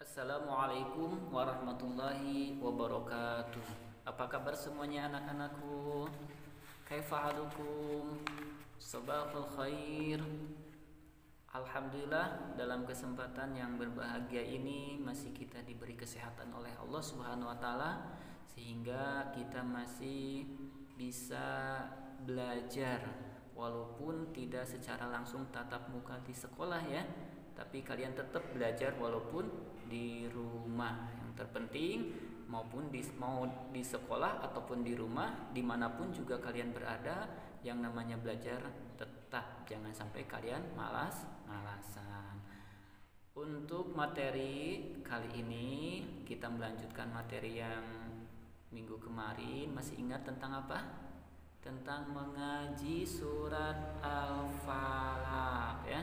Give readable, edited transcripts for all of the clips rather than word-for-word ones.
Assalamualaikum warahmatullahi wabarakatuh. Apa kabar semuanya anak-anakku? Kaifa halukum? Sabahul khair. Alhamdulillah, dalam kesempatan yang berbahagia ini masih kita diberi kesehatan oleh Allah Subhanahu wa taala sehingga kita masih bisa belajar walaupun tidak secara langsung tatap muka di sekolah ya, tapi kalian tetap belajar walaupun di rumah. Yang terpenting mau di sekolah ataupun di rumah, dimanapun juga kalian berada, yang namanya belajar tetap jangan sampai kalian malas-malasan. Untuk materi kali ini kita melanjutkan materi yang minggu kemarin. Masih ingat tentang apa? Tentang mengaji surat Al-Falaq ya.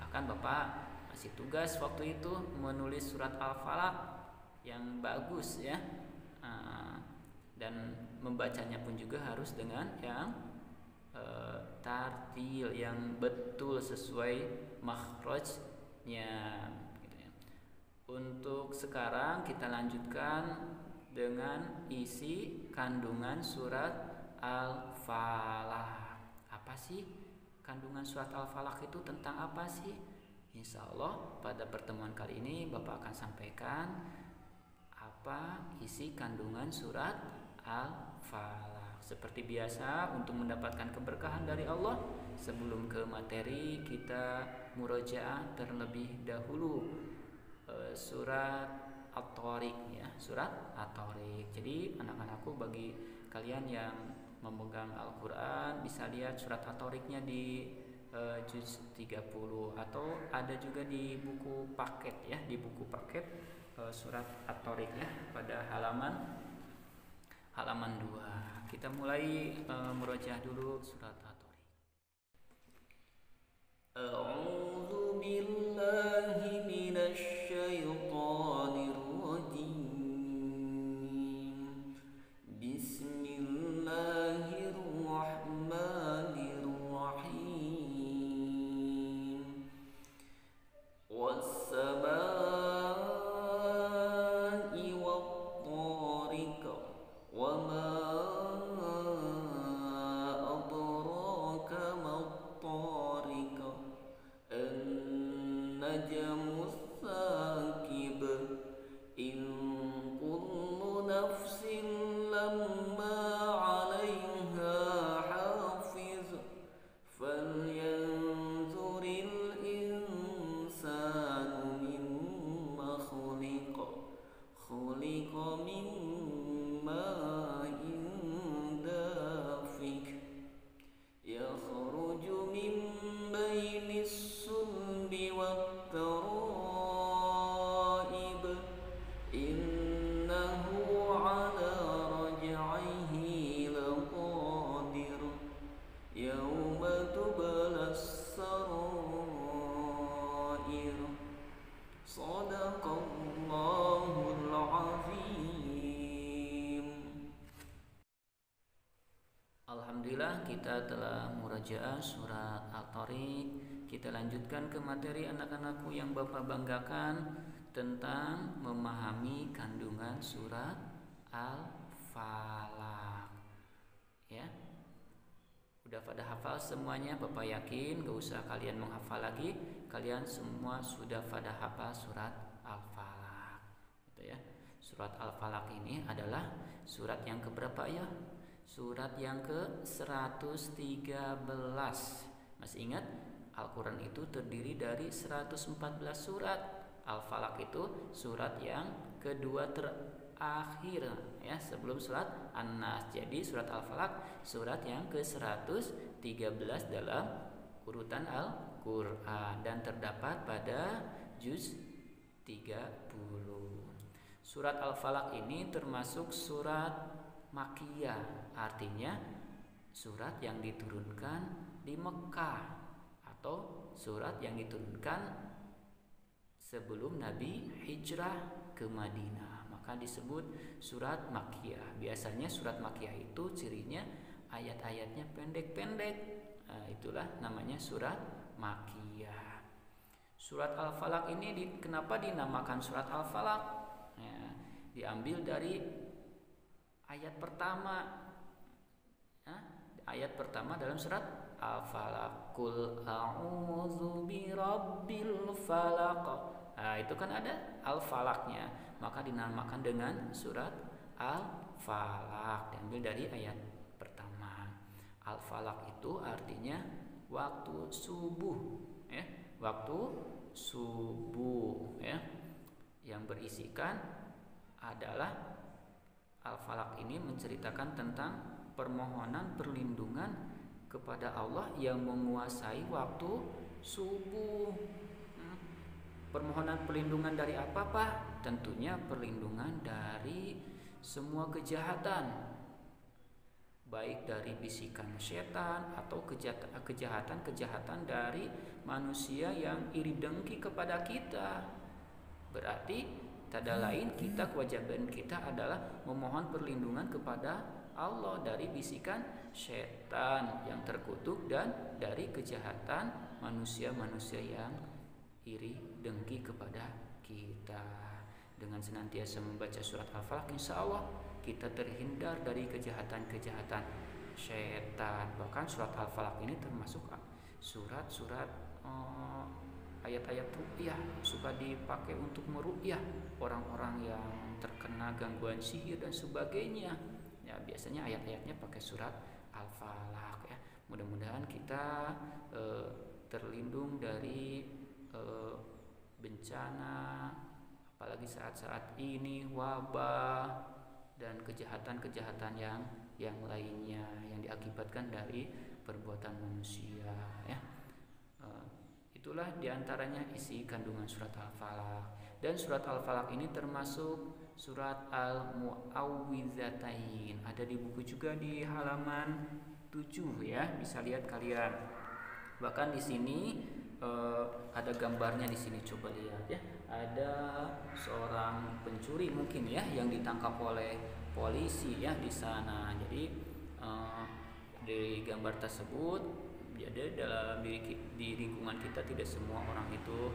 Bahkan Bapak kasih tugas waktu itu menulis surat Al-Falaq yang bagus ya, dan membacanya pun juga harus dengan yang tartil, yang betul sesuai makhrajnya gitu ya. Untuk sekarang kita lanjutkan dengan isi kandungan surat Al-Falaq. Apa sih kandungan surat Al-Falaq itu, tentang apa sih? Insya Allah pada pertemuan kali ini Bapak akan sampaikan apa isi kandungan surat Al-Falaq. Seperti biasa, untuk mendapatkan keberkahan dari Allah, sebelum ke materi kita murojaah terlebih dahulu surat At-Thariq ya, surat At-Thariq. Jadi anak-anakku, bagi kalian yang memegang Al-Quran bisa lihat surat At-Thariqnya di juz 30 atau ada juga di buku paket ya, di buku paket surat At-Thariq ya, pada halaman 2. Kita mulai murojaah dulu surat At-Thariq. A'udzu billahi minasy syaithanir rajim. Bismillahirrahmanirrahim. Was-samaa'i wat-thariq wa ma adraka mat-thariq an-najmus thaqib in kullu nafsin lamma 'alaiha hafiz falyanzuril insanu mimma khuliqa min ma'in dafiq yakhruju min bainis sulbi wat-tara'ib innahu 'ala raj'ihi laqadir yawma tublas sarair. Shadaqallahul azim. Alhamdulillah, kita telah murajaah surat At-Thariq. Kita lanjutkan ke materi anak-anakku yang Bapak banggakan tentang memahami kandungan surat Al-Falaq ya. Udah pada hafal semuanya? Bapak yakin gak usah kalian menghafal lagi, kalian semua sudah pada hafal surat Al-Falaq gitu ya. Surat Al-Falaq ini adalah surat yang keberapa ya? Surat yang ke-113. Masih ingat? Al-Quran itu terdiri dari 114 surat. Al-Falaq itu surat yang kedua terakhir ya, sebelum surat An-Nas. Jadi surat Al-Falaq surat yang ke-113 dalam urutan Al-Quran dan terdapat pada juz 30. Surat Al-Falaq ini termasuk surat Makkiyah, artinya surat yang diturunkan di Mekah atau surat yang diturunkan sebelum Nabi hijrah ke Madinah, maka disebut surat Makkiyah. Biasanya surat Makkiyah itu cirinya ayat-ayatnya pendek-pendek, itulah namanya surat Makkiyah. Surat Al-Falaq ini kenapa dinamakan surat Al-Falaq? Ya, diambil dari ayat pertama. Ya, ayat pertama dalam surat Al-Falaq. Qul a'udzu birabbil falaq. Nah, itu kan ada Al-Falaqnya, maka dinamakan dengan surat Al-Falaq, diambil dari ayat pertama. Al-Falaq itu artinya waktu subuh, ya, waktu subuh, ya, yang berisikan adalah Al-Falaq ini menceritakan tentang permohonan perlindungan kepada Allah yang menguasai waktu subuh. Permohonan perlindungan dari apa, Pak? Tentunya perlindungan dari semua kejahatan, baik dari bisikan setan atau kejahatan-kejahatan dari manusia yang iri dengki kepada kita. Berarti tidak lain kewajiban kita adalah memohon perlindungan kepada Allah dari bisikan setan yang terkutuk dan dari kejahatan manusia-manusia yang iri dengki kepada kita. Dengan senantiasa membaca surat Al-Falaq, insya Allah kita terhindar dari kejahatan-kejahatan setan. Bahkan surat Al-Falaq ini termasuk surat-surat ayat-ayat ruqyah, suka dipakai untuk meruqyah orang-orang yang terkena gangguan sihir dan sebagainya. Ya, biasanya ayat-ayatnya pakai surat Al-Falaq, ya. Mudah-mudahan kita terlindung dari bencana, apalagi saat-saat ini wabah dan kejahatan-kejahatan yang lainnya yang diakibatkan dari perbuatan manusia, ya. Itulah diantaranya isi kandungan surat Al-Falaq. Dan surat Al-Falaq ini termasuk surat Al-Mu'awwidzatain. Ada di buku juga di halaman 7, ya, bisa lihat kalian. Bahkan di sini ada gambarnya di sini, coba lihat, ya. Ada seorang pencuri mungkin, ya, yang ditangkap oleh polisi, ya, di sana. Jadi dari gambar tersebut, jadi dalam di lingkungan kita tidak semua orang itu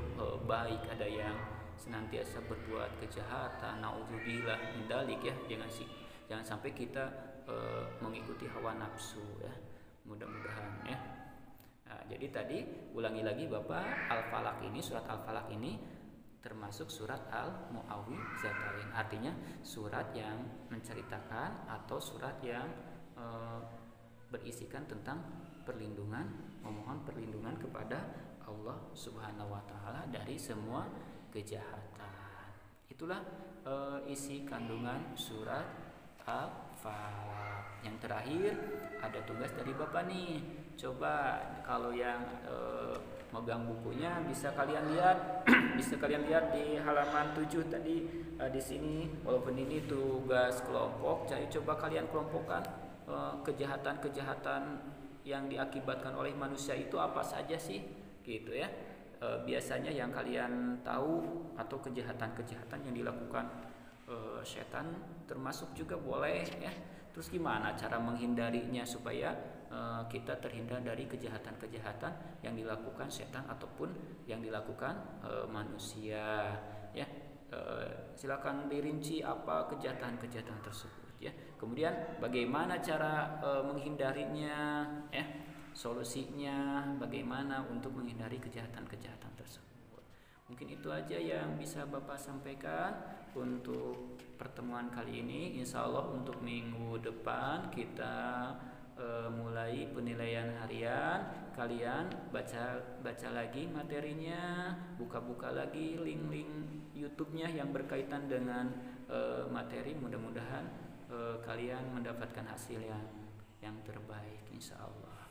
baik, ada yang senantiasa berbuat kejahatan. Nauzubillah min dzalik, ya. Jangan sampai kita mengikuti hawa nafsu, ya. Mudah-mudahan, ya. Nah, jadi tadi ulangi lagi Bapak, Al-Falaq ini, surat Al-Falaq ini termasuk surat Al-Mu'awwidzatain. Artinya surat yang menceritakan atau surat yang berisikan tentang perlindungan, memohon perlindungan kepada Allah Subhanahu wa taala dari semua kejahatan. Itulah isi kandungan surat Al-Falaq. Yang terakhir ada tugas dari Bapak nih. Coba kalau yang megang bukunya bisa kalian lihat bisa kalian lihat di halaman 7 tadi, di sini, walaupun ini tugas kelompok, jadi coba kalian kelompokkan kejahatan-kejahatan yang diakibatkan oleh manusia itu apa saja sih, gitu, ya. Biasanya yang kalian tahu atau kejahatan-kejahatan yang dilakukan setan termasuk juga boleh, ya. Terus gimana cara menghindarinya supaya kita terhindar dari kejahatan-kejahatan yang dilakukan setan ataupun yang dilakukan manusia, ya. Silakan dirinci apa kejahatan-kejahatan tersebut, ya. Kemudian bagaimana cara menghindarinya, ya. Solusinya bagaimana untuk menghindari kejahatan-kejahatan tersebut. Mungkin itu aja yang bisa Bapak sampaikan untuk pertemuan kali ini. Insya Allah untuk minggu depan kita mulai penilaian harian. Kalian baca lagi materinya, buka-buka lagi link-link YouTube-nya yang berkaitan dengan materi. Mudah-mudahan kalian mendapatkan hasil yang terbaik, insya Allah.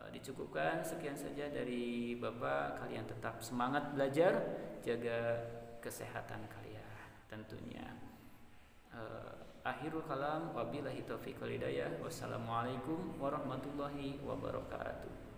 Dicukupkan sekian saja dari Bapak. Kalian tetap semangat belajar, jaga kesehatan kalian tentunya. Akhirul kalam, wabillahi taufiq wal hidayah. Wassalamualaikum warahmatullahi wabarakatuh.